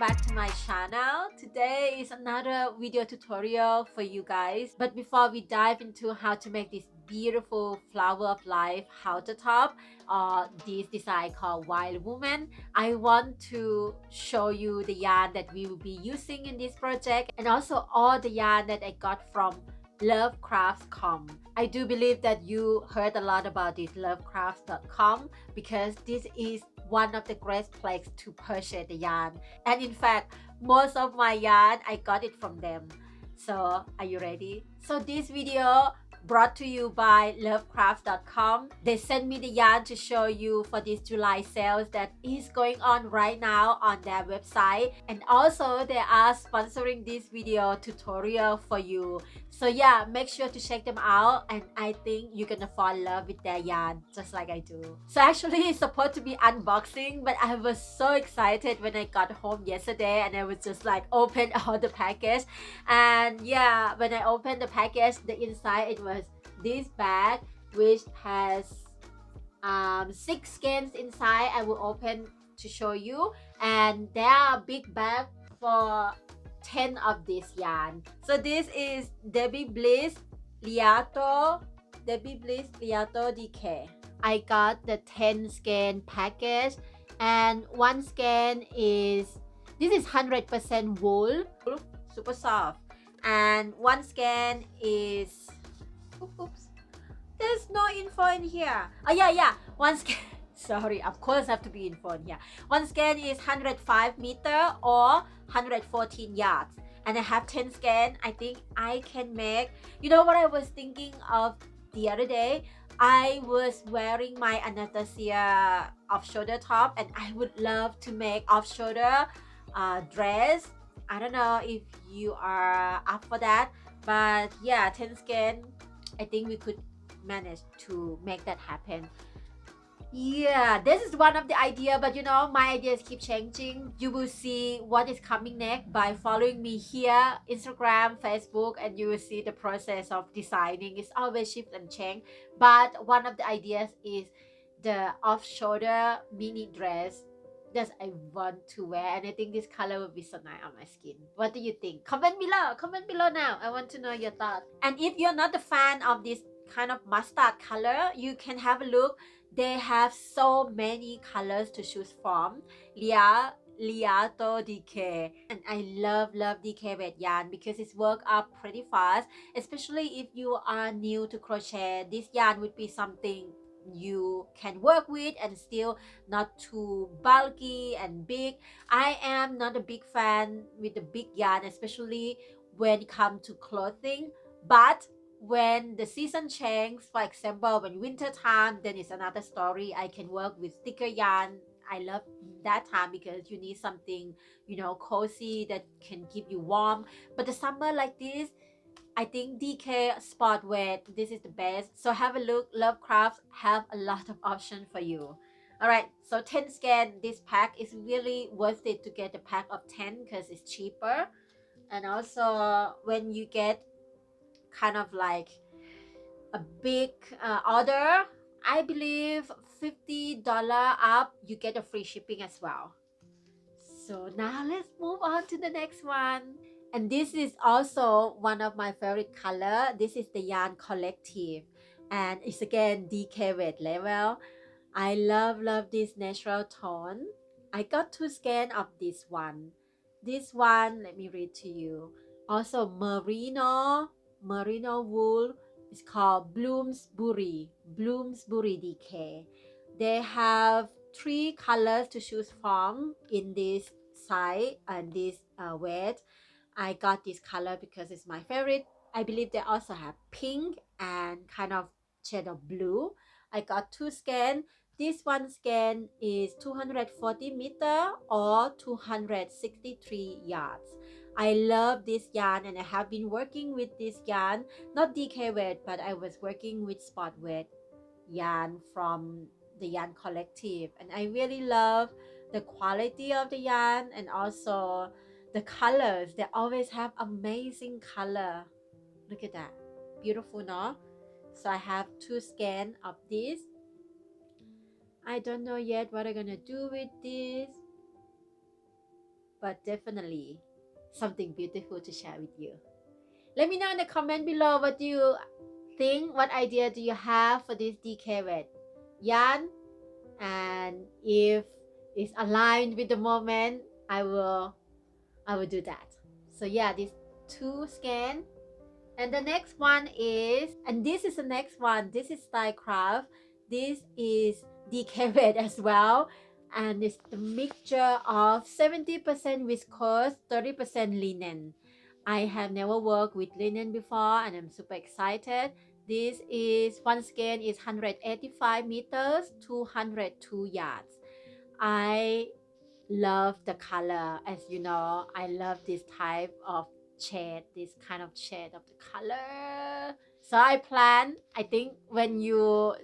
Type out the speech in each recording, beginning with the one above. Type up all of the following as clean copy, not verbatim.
back to my channel. Today is another video tutorial for you guys. But before we dive into how to make this beautiful flower of life halter top or this design called Wild Woman, I want to show you the yarn that we will be using in this project and also all the yarn that I got from lovecraft.com. I do believe that you heard a lot about this lovecraft.com because this is one of the great places to purchase the yarn, and in fact most of my yarn I got it from them. So are you ready? So this video brought to you by lovecraft.com. They sent me the yarn to show you for this July sales that is going on right now on their website, and also they are sponsoring this video tutorial for you. So yeah, make sure to check them out, and I think you're gonna fall in love with their yarn just like I do. So actually it's supposed to be unboxing, but I was so excited when I got home yesterday and I was just like open all the package. And yeah, when I opened the package, the inside it was this bag which has 6 skeins inside. I will open to show you, and there are big bag for 10 of this yarn. So this is Bliss Rialto DK. I got the 10 skein package, and one skein is, this is 100% wool, super soft, and one skein is, oops, there's no info in here. Oh yeah, one skein sorry, of course have to be info in here. One skein is 105 meter or 114 yards, and I have 10 skein. I think I can make, you know what I was thinking of the other day? I was wearing my Anastasia off-shoulder top, and I would love to make off-shoulder dress. I don't know if you are up for that, but yeah, 10 skein, I think we could manage to make that happen. Yeah, this is one of the idea, but you know, my ideas keep changing. You will see what is coming next by following me here, Instagram, Facebook, and you will see the process of designing. It's always shift and change, but one of the ideas is the off-shoulder mini dress that I want to wear, and I think this color will be so nice on my skin. What do you think? Comment below now. I want to know your thoughts. And if you're not a fan of this kind of mustard color, you can have a look. They have so many colors to choose from. Rialto DK, and I love DK weight yarn because it's work up pretty fast, especially if you are new to crochet. This yarn would be something you can work with and still not too bulky and big. I am not a big fan with the big yarn, especially when it comes to clothing, but when the season changes, for example when winter time, then it's another story. I can work with thicker yarn. I love that time because you need something, you know, cozy that can keep you warm. But the summer like this, I think DK sport weight, this is the best. So have a look. Lovecraft have a lot of options for you. All right, so 10 skein, this pack is really worth it to get a pack of 10 because it's cheaper. And also when you get kind of like a big order, I believe $50 up, you get a free shipping as well. So now let's move on to the next one. And this is also one of my favorite color. This is the yarn collective, and it's again DK weight level. I love this natural tone. I got 2 skein of this one. This one, let me read to you. Also merino wool. It's called Bloomsbury DK. They have 3 colors to choose from in this size and this weight. I got this color because it's my favorite. I believe they also have pink and kind of shade of blue. I got 2 skein. This one skein is 240 meter or 263 yards. I love this yarn, and I have been working with this yarn, not DK weight, but I was working with spot weight yarn from the yarn collective, and I really love the quality of the yarn and also the colors. They always have amazing color. Look at that, beautiful, no? So I have 2 skein of this. I don't know yet what I'm gonna do with this, but definitely something beautiful to share with you. Let me know in the comment below what do you think, what idea do you have for this DK weight yarn, and if it's aligned with the moment, I will do that. So yeah, these 2 skein. And the next one is, and this is the next one, this is Stylecraft. This is DK weight as well, and it's the mixture of 70% viscose, 30% linen. I have never worked with linen before and I'm super excited. This is, one skein is 185 meters, 202 yards. I love the color. As you know, I love this type of shade, this kind of shade of the color. So I think when you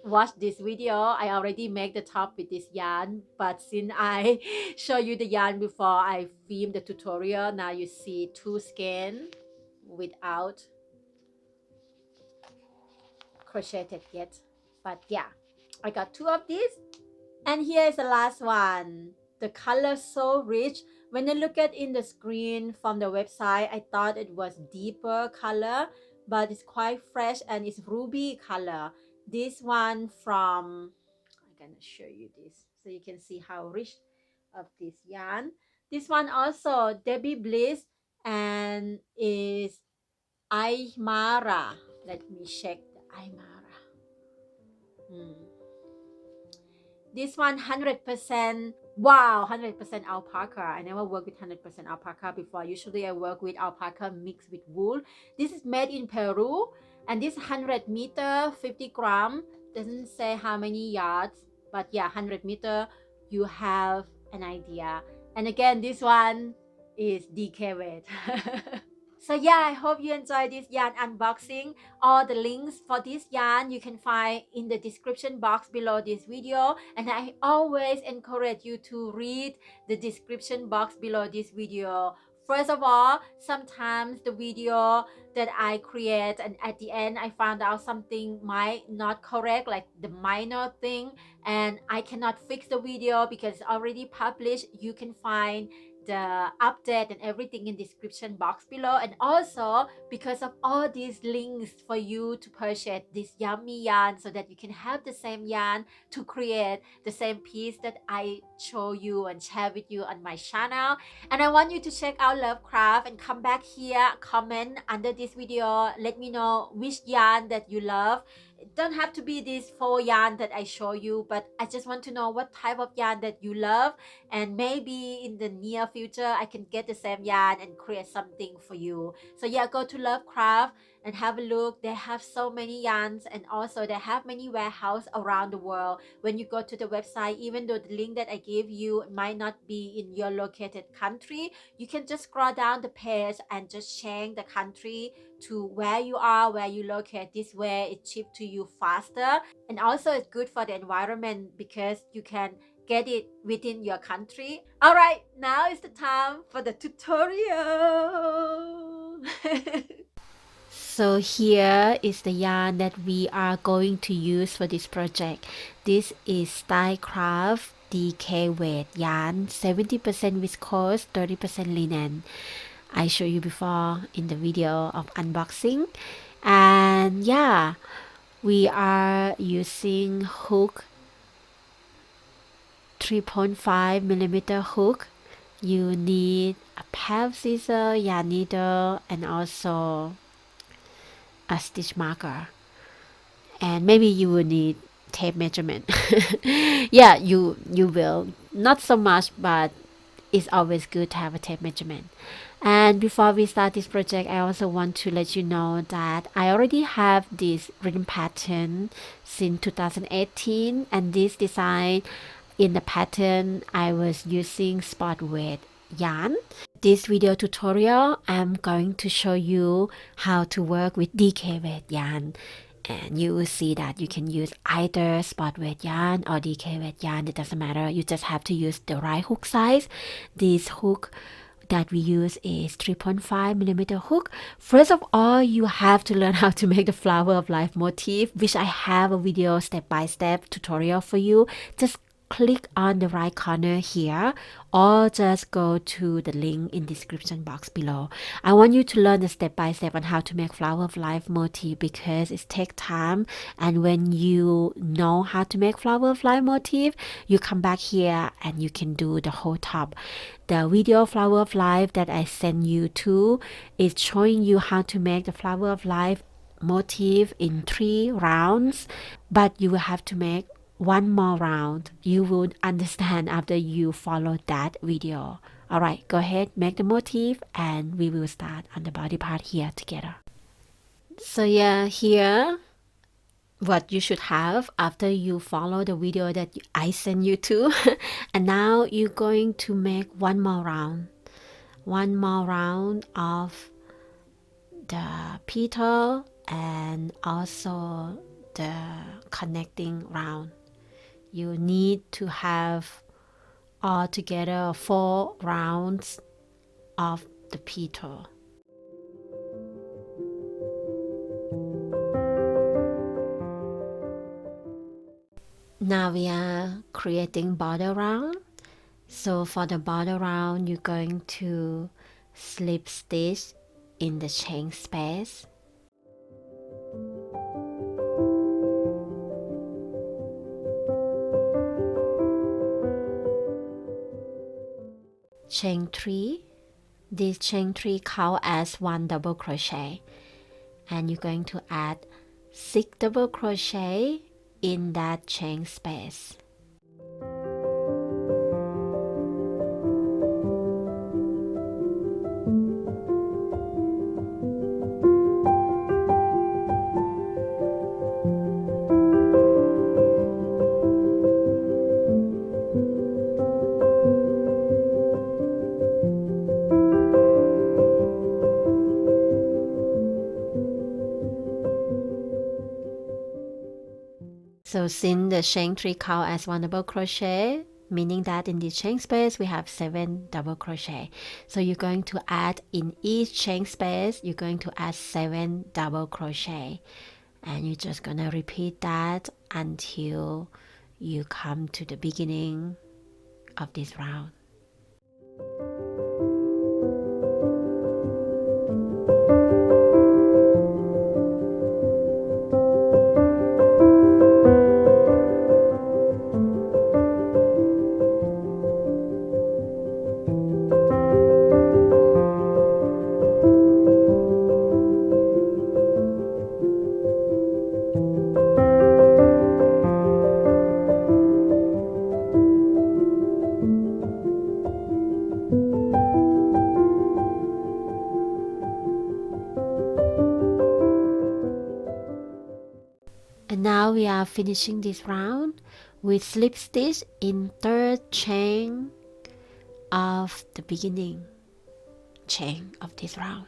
watch this video, I already make the top with this yarn, but since I show you the yarn before I film the tutorial, now you see 2 skein without crocheted yet. But yeah, I got 2 of these. And here is the last one. The color so rich. When I look at in the screen from the website, I thought it was deeper color, but it's quite fresh and it's ruby color. This one from, I'm gonna show you this so you can see how rich of this yarn. This one also Bliss and is Aymara. Let me check the Aymara. This one 100%, wow, 100% alpaca. I never worked with 100% alpaca before. Usually I work with alpaca mixed with wool. This is made in Peru, and this 100 meter, 50 gram. Doesn't say how many yards, but yeah, 100 meter, you have an idea. And again, this one is DK weight. So yeah, I hope you enjoyed this yarn unboxing. All the links for this yarn you can find in the description box below this video. And I always encourage you to read the description box below this video. First of all, sometimes the video that I create and at the end I found out something might not correct, like the minor thing, and I cannot fix the video because it's already published. You can find the update and everything in description box below. And also because of all these links for you to purchase this yummy yarn so that you can have the same yarn to create the same piece that I show you and share with you on my channel. And I want you to check out Lovecraft and come back here, comment under this video, let me know which yarn that you love. It don't have to be these 4 yarn that I show you, but I just want to know what type of yarn that you love, and maybe in the near future I can get the same yarn and create something for you. So yeah, go to Lovecraft and have a look. They have so many yarns, and also they have many warehouses around the world. When you go to the website, even though the link that I gave you might not be in your located country, you can just scroll down the page and just change the country to where you are, where you locate. This way it ships to you faster, and also it's good for the environment because you can get it within your country. All right, now is the time for the tutorial. So here is the yarn that we are going to use for this project. This is Stylecraft DK weight yarn, 70% viscose, 30% linen. I showed you before in the video of unboxing. And yeah, we are using hook 3.5 millimeter hook. You need a pair of scissors, yarn needle, and also a stitch marker. And maybe you will need tape measurement. Yeah, you will. Not so much, but it's always good to have a tape measurement. And before we start this project, I also want to let you know that I already have this written pattern since 2018, and this design in the pattern I was using spot weight yarn. This video tutorial I'm going to show you how to work with DK weight yarn, and you will see that you can use either spot weight yarn or DK weight yarn. It doesn't matter, you just have to use the right hook size. This hook that we use is 3.5 millimeter hook. First of all, you have to learn how to make the flower of life motif, which I have a video step-by-step tutorial for you. Just click on the right corner here or just go to the link in description box below. I want you to learn the step by step on how to make flower of life motif because it takes time, and when you know how to make flower of life motif, you come back here and you can do the whole top. The video flower of life that I send you to is showing you how to make the flower of life motif in 3 rounds, but you will have to make one more round. You will understand after you follow that video. Alright, go ahead, make the motif, and we will start on the body part here together. So yeah, here what you should have after you follow the video that I send you to. And now you're going to make one more round of the petal and also the connecting round. You need to have altogether 4 rounds of the petal. Now we are creating border round. So for the border round, you're going to slip stitch in the chain space. Chain 3. This chain 3 count as 1 double crochet, and you're going to add 6 double crochet in that chain space. So since the chain 3 count as 1 double crochet, meaning that in this chain space we have 7 double crochet. So you're going to add in each chain space, you're going to add 7 double crochet, and you're just gonna repeat that until you come to the beginning of this round. And now we are finishing this round with slip stitch in 3rd chain of the beginning chain of this round.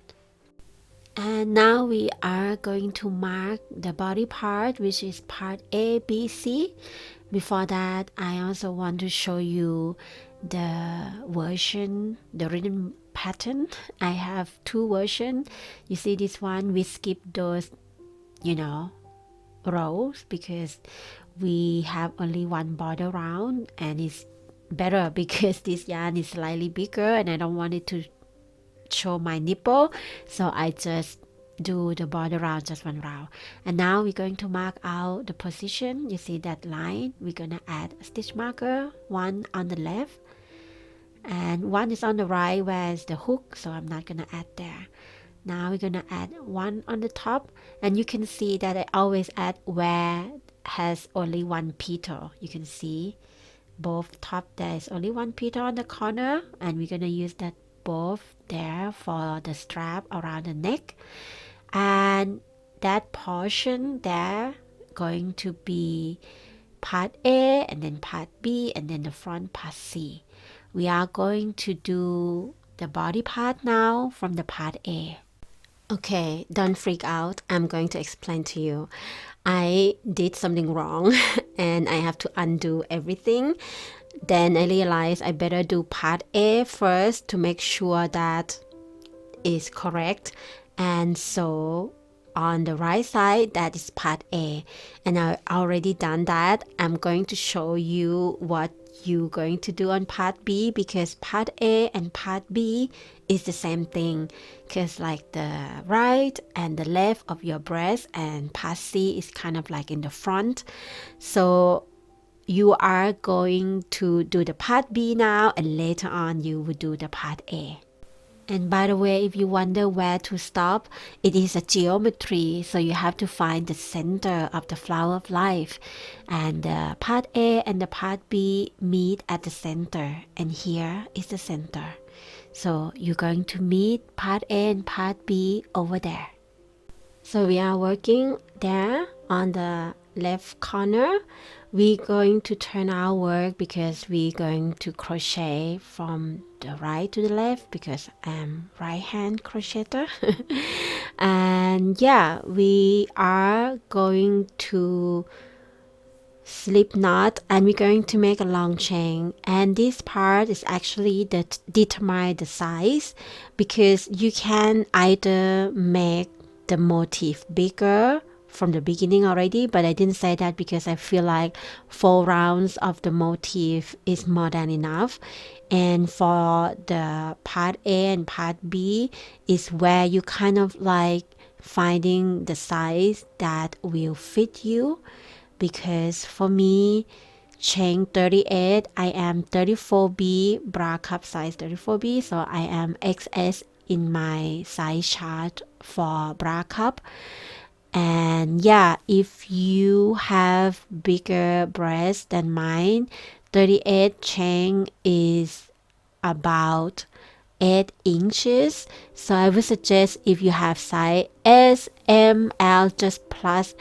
And now we are going to mark the body part, which is part A, B, C. Before that, I also want to show you the version, the written pattern. I have 2 versions. You see this one, we skip those, rows because we have only 1 border round, and it's better because this yarn is slightly bigger and I don't want it to show my nipple, so I just do the border round, just 1 round. And now we're going to mark out the position. You see that line, we're gonna add a stitch marker, 1 on the left and 1 is on the right where's the hook, so I'm not gonna add there. Now we're gonna add 1 on the top, and you can see that I always add where has only 1 petal. You can see both top there is only 1 petal on the corner, and we're gonna use that both there for the strap around the neck, and that portion there going to be part A, and then part B, and then the front part C. We are going to do the body part now from the part A. Okay, don't freak out. I'm going to explain to you. I did something wrong and I have to undo everything. Then I realized I better do part A first to make sure that is correct. And so on the right side, that is part A, and I already done that. I'm going to show you what you're going to do on part B, because part A and part B is the same thing, because like the right and the left of your breast, and part C is kind of like in the front. So you are going to do the part B now, and later on you will do the part A. And by the way, if you wonder where to stop, it is a geometry, so you have to find the center of the flower of life. And the part A and the part B meet at the center, and here is the center. So you're going to meet part A and part B over there. So we are working there on the left corner. We're going to turn our work because we're going to crochet from the right to the left, because I'm right hand crocheter. And yeah, we are going to slip knot, and we're going to make a long chain, and this part is actually that determine the size, because you can either make the motif bigger from the beginning already, but I didn't say that because I feel like 4 rounds of the motif is more than enough. And for the part A and part B is where you kind of like finding the size that will fit you, because for me, chain 38, I am 34B, bra cup size 34B, so I am XS in my size chart for bra cup. And yeah, if you have bigger breasts than mine, 38 chain is about 8 inches. So I would suggest if you have size S, M, L, just plus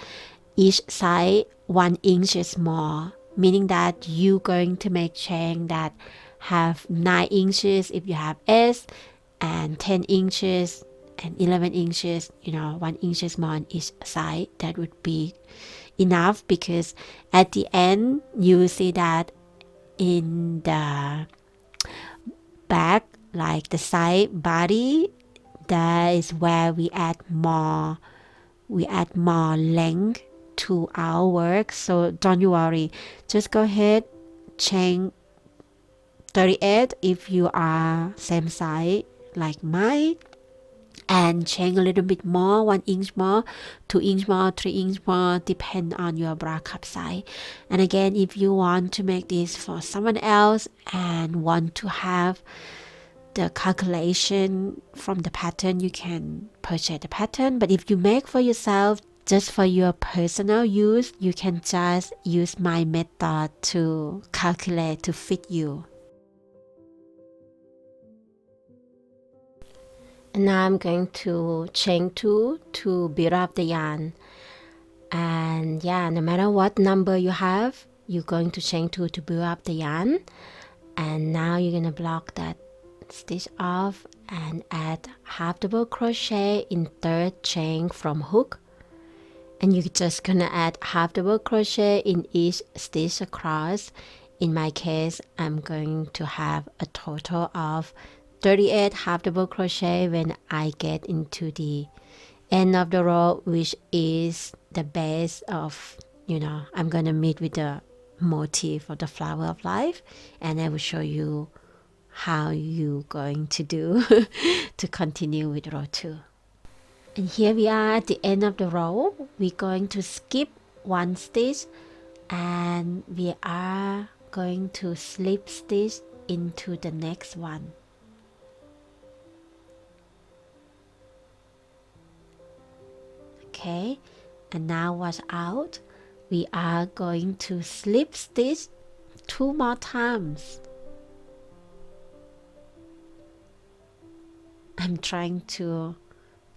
each side 1 inch more, meaning that you're going to make chain that have 9 inches if you have S, and 10 inches and 11 inches, 1 inch more on each side. That would be enough, because at the end you will see that in the back, like the side body, that is where we add more length to our work. So don't you worry, just go ahead, chain 38 if you are same size like mine, and chain a little bit more, 1 inch more, 2 inch more, 3 inch more, depend on your bra cup size. And again, if you want to make this for someone else and want to have the calculation from the pattern, you can purchase the pattern. But if you make for yourself, just for your personal use, you can just use my method to calculate to fit you. And now I'm going to chain 2 to build up the yarn. And yeah, no matter what number you have, you're going to chain 2 to build up the yarn. And now you're gonna block that stitch off and add half double crochet in 3rd chain from hook, and you're just gonna add half double crochet in each stitch across. In my case, I'm going to have a total of 38 half double crochet when I get into the end of the row, which is the base of, I'm gonna meet with the motif of the flower of life, and I will show you how you going to do to continue with row 2. And here we are at the end of the row. We're going to skip 1 stitch, and we are going to slip stitch into the next one. Okay, and now watch out, we are going to slip stitch 2 more times. I'm trying to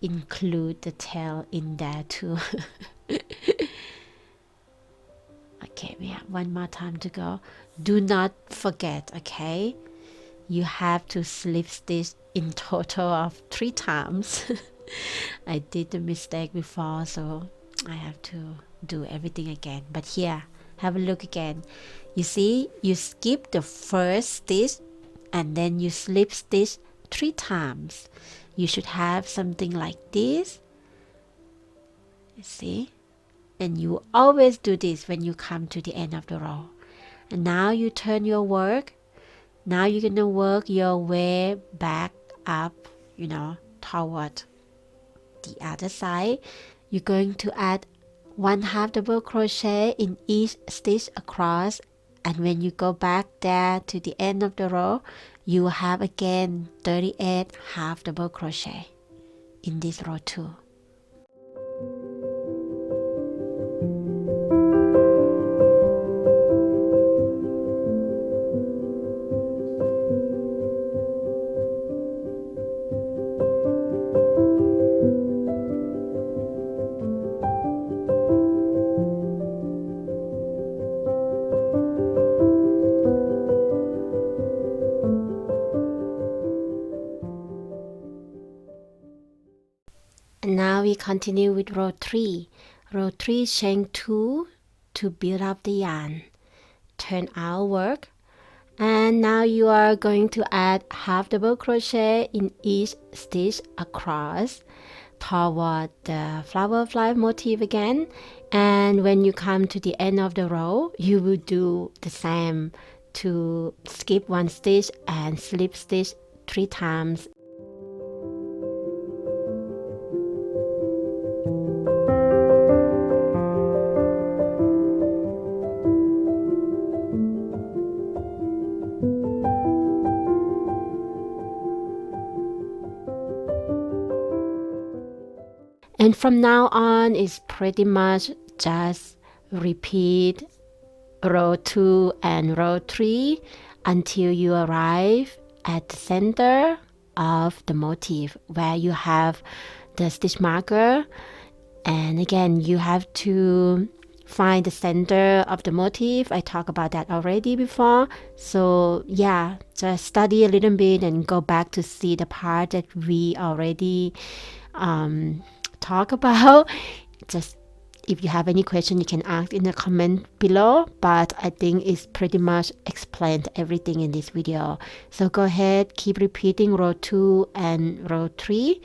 include the tail in there too. Okay, we have 1 more time to go. Do not forget, okay, you have to slip stitch in total of 3 times. I did the mistake before, so I have to do everything again. But here, have a look again. You see, you skip the first stitch and then you slip stitch 3 times. You should have something like this. See? And you always do this when you come to the end of the row. And now you turn your work. Now you're gonna work your way back up, toward the other side. You're going to add 1/2 double crochet in each stitch across, and when you go back there to the end of the row, you will have again 38 half double crochet in this row too. And now we continue with row 3. Row 3, chain 2 to build up the yarn. Turn our work. And now you are going to add half double crochet in each stitch across toward the flower fly motif again. And when you come to the end of the row, you will do the same to skip one stitch and slip stitch 3 times. And from now on, it's pretty much just repeat row 2 and row 3 until you arrive at the center of the motif where you have the stitch marker. And again, you have to find the center of the motif. I talked about that already before. So yeah, just study a little bit and go back to see the part that we already talk about. Just if you have any question, you can ask in the comment below, but I think it's pretty much explained everything in this video. So go ahead, keep repeating row 2 and row 3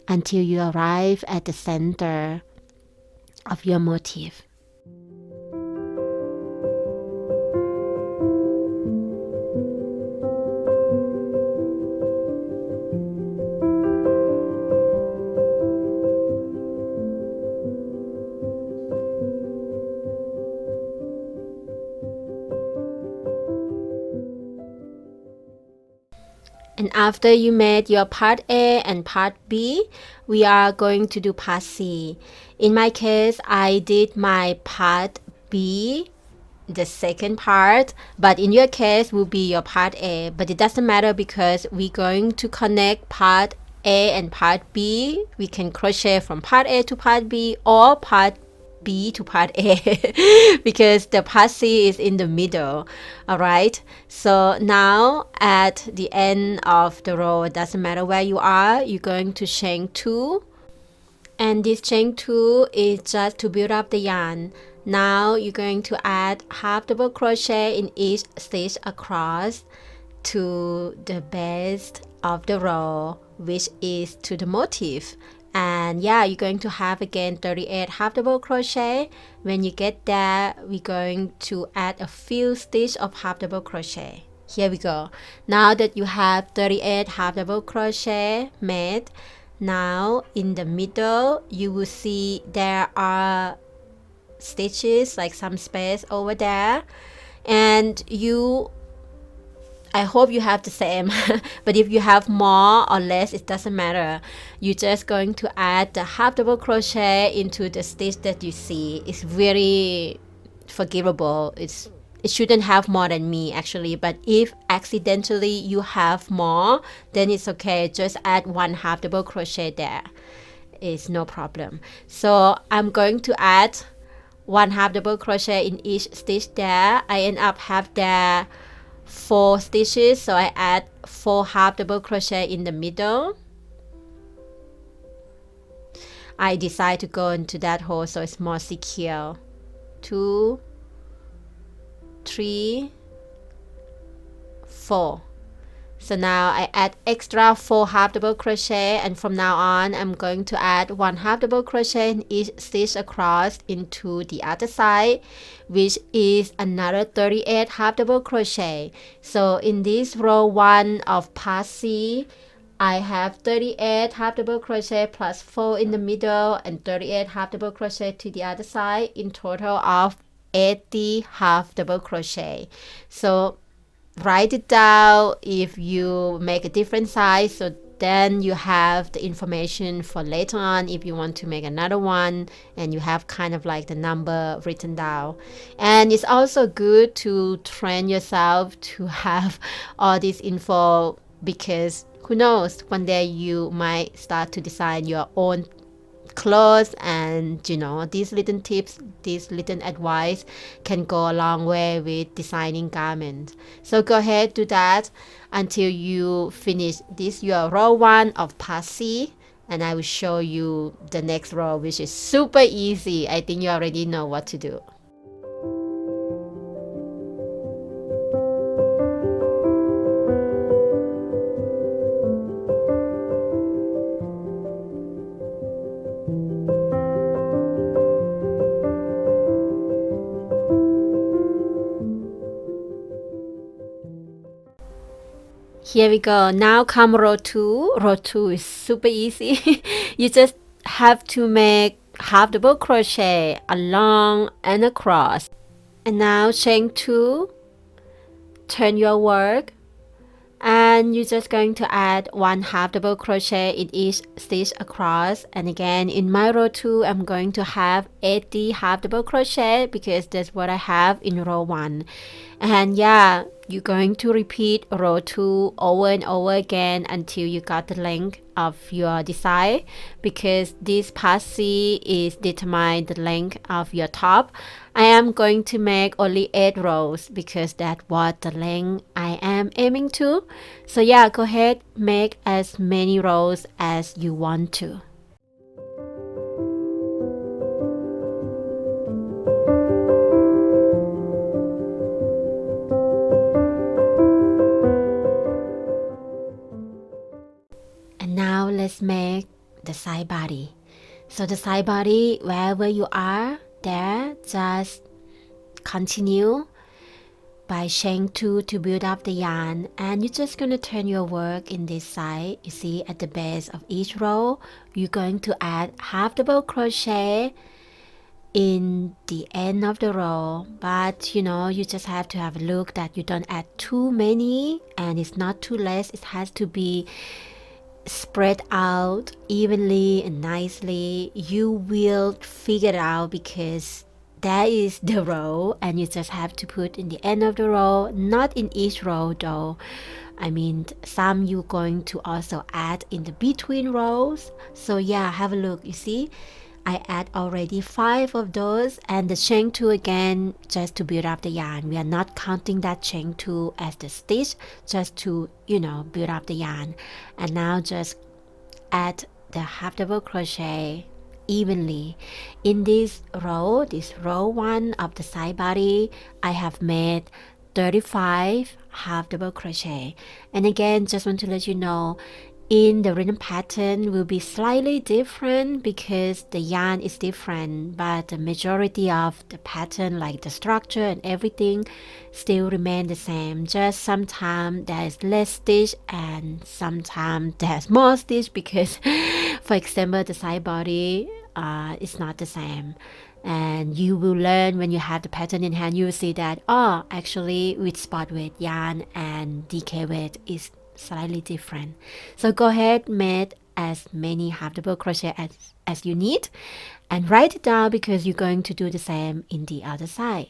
until you arrive at the center of your motif. And after you made your part A and part B, we are going to do part C. In my case, I did my part B, the second part, but in your case will be your part A. But it doesn't matter because we're going to connect part A and part B. We can crochet from part A to part B or part B to part A because the part C is in the middle. Alright, so now at the end of the row, it doesn't matter where you are, you're going to chain 2, and this chain 2 is just to build up the yarn. Now you're going to add half double crochet in each stitch across to the base of the row, which is to the motif. And yeah, you're going to have again 38 half double crochet. When you get there, we're going to add a few stitches of half double crochet. Here we go. Now that you have 38 half double crochet made, now in the middle you will see there are stitches, like some space over there, and I hope you have the same, but if you have more or less, it doesn't matter. You're just going to add the half double crochet into the stitch that you see. It's very forgivable. It shouldn't have more than me actually, but if accidentally you have more, then it's okay. Just add 1 half double crochet there. It's no problem. So I'm going to add 1 half double crochet in each stitch there. I end up have there 4 stitches, so I add 4 half double crochet in the middle. I decide to go into that hole so it's more secure. 2, 3, 4. So now I add extra 4 half double crochet, and from now on I'm going to add 1 half double crochet in each stitch across into the other side, which is another 38 half double crochet. So in this row 1 of part C, I have 38 half double crochet plus 4 in the middle and 38 half double crochet to the other side, in total of 80 half double crochet. So write it down if you make a different size, so then you have the information for later on if you want to make another one, and you have kind of like the number written down. And it's also good to train yourself to have all this info, because who knows, one day you might start to design your own clothes, and these little tips, these little advice can go a long way with designing garments. So go ahead, do that until you finish this your row 1 of part C, and I will show you the next row, which is super easy. I think you already know what to do. Here we go. Now come row 2. Row 2 is super easy. You just have to make half double crochet along and across. And now chain 2, turn your work, and you're just going to add 1 half double crochet in each stitch across. And again, in my row 2, I'm going to have 80 half double crochet because that's what I have in row 1. And yeah, you're going to repeat row 2 over and over again until you got the length of your design, because this part C is determine the length of your top. I am going to make only 8 rows because that's what the length I am aiming to. So yeah, go ahead, make as many rows as you want to. And now let's make the side body. So the side body, wherever you are there, just continue by chain 2 to build up the yarn, and you're just going to turn your work in this side. You see, at the base of each row you're going to add half double crochet in the end of the row, but you just have to have a look that you don't add too many, and it's not too less. It has to be spread out evenly and nicely. You will figure it out because that is the row, and you just have to put in the end of the row, not in each row though. I mean, some you're going to also add in the between rows. So yeah, have a look. You see, I add already 5 of those, and the chain 2 again just to build up the yarn. We are not counting that chain 2 as the stitch, just to build up the yarn. And now just add the half double crochet evenly. In this row 1 of the side body, I have made 35 half double crochet. And again, just want to let you know, in the written pattern will be slightly different because the yarn is different, but the majority of the pattern, like the structure and everything, still remain the same. Just sometimes there's less stitch and sometimes there's more stitch because for example, the side body is not the same. And you will learn when you have the pattern in hand. You will see that actually with spot weight yarn and DK weight is slightly different. So go ahead, make as many half double crochet as you need, and write it down because you're going to do the same in the other side.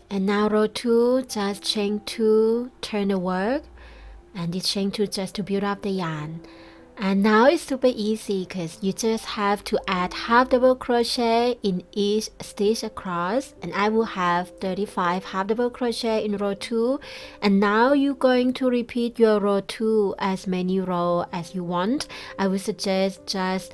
And now row 2, just chain 2, turn the work, and this chain 2 just to build up the yarn. And now it's super easy because you just have to add half double crochet in each stitch across, and I will have 35 half double crochet in row 2. And now you're going to repeat your row 2 as many rows as you want. I would suggest just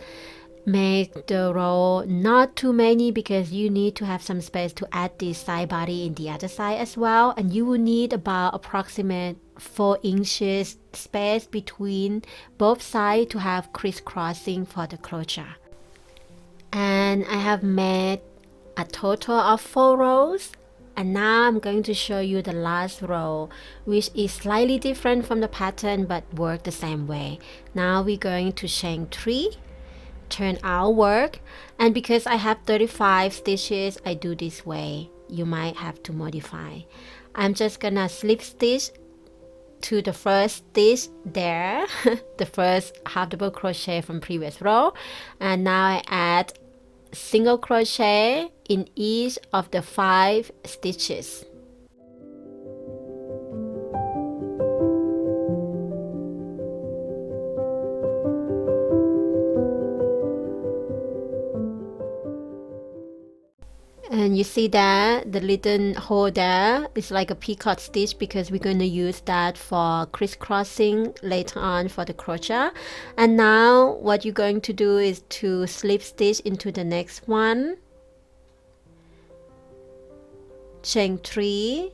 make the row not too many because you need to have some space to add this side body in the other side as well, and you will need about approximate 4 inches space between both sides to have crisscrossing for the closure. And I have made a total of 4 rows, and now I'm going to show you the last row, which is slightly different from the pattern but work the same way. Now we're going to chain 3, turn outward, and because I have 35 stitches, I do this way. You might have to modify. I'm just gonna slip stitch to the first stitch there, the first half double crochet from previous row, and now I add single crochet in each of the 5 stitches. And you see that the little hole there is like a peacock stitch because we're going to use that for crisscrossing later on for the crochet. And now what you're going to do is to slip stitch into the next one, chain 3,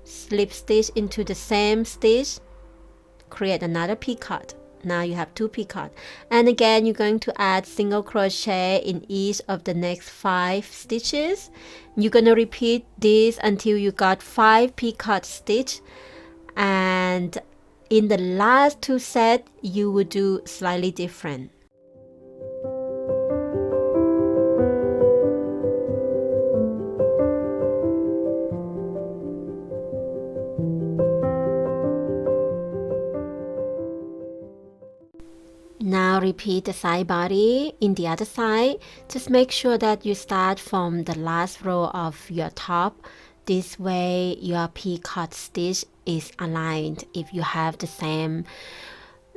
slip stitch into the same stitch, create another peacock. Now you have 2 peacock, and again you're going to add single crochet in each of the next 5 stitches. You're going to repeat this until you got 5 peacock stitch, and in the last 2 sets you will do slightly different. Now repeat the side body in the other side. Just make sure that you start from the last row of your top. This way your peacock stitch is aligned if you have the same,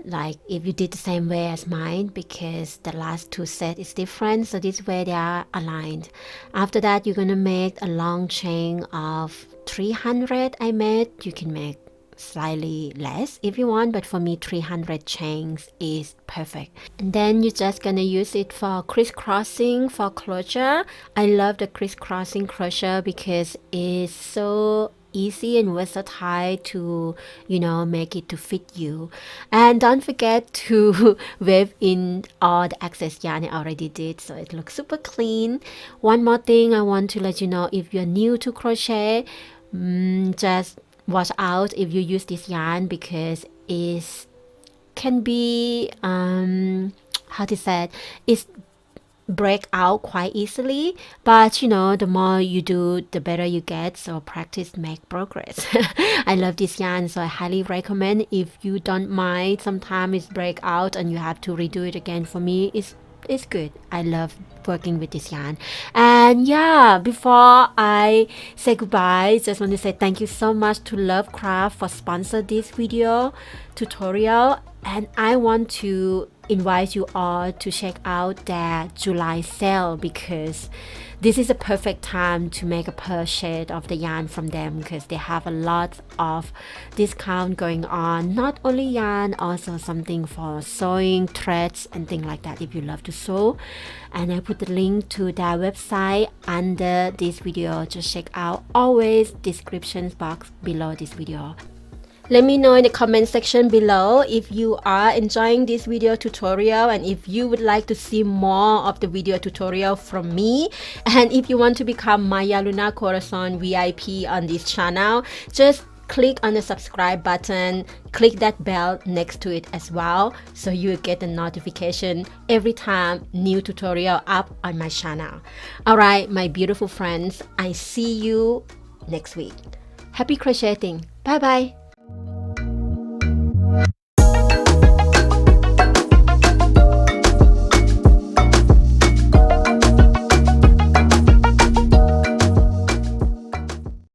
like if you did the same way as mine, because the last 2 sets is different, so this way they are aligned. After that you're going to make a long chain of 300 I made. You can make slightly less if you want, but for me 300 chains is perfect. And then you're just gonna use it for crisscrossing for closure. I love the crisscrossing crochet because it's so easy and versatile to, you know, make it to fit you. And don't forget to weave in all the excess yarn I already did, so it looks super clean. One more thing I want to let you know, if you're new to crochet, just watch out if you use this yarn because it can be how to say it's break out quite easily, but you know, the more you do the better you get, so practice make progress. I love this yarn, so I highly recommend. If you don't mind sometimes it's break out and you have to redo it again, for me it's good. I love working with this yarn. And yeah, before I say goodbye, just want to say thank you so much to Stylecraft for sponsor this video tutorial, and I want to invite you all to check out their July sale because this is a perfect time to make a purchase of the yarn from them because they have a lot of discount going on. Not only yarn, also something for sewing, threads and things like that if you love to sew. And I put the link to their website under this video. Just check out, always description box below this video. Let me know in the comment section below if you are enjoying this video tutorial and if you would like to see more of the video tutorial from me. And if you want to become Maya Luna Corazon VIP on this channel, just click on the subscribe button, click that bell next to it as well, so you will get a notification every time new tutorial up on my channel. Alright, my beautiful friends, I see you next week. Happy crocheting. Bye bye.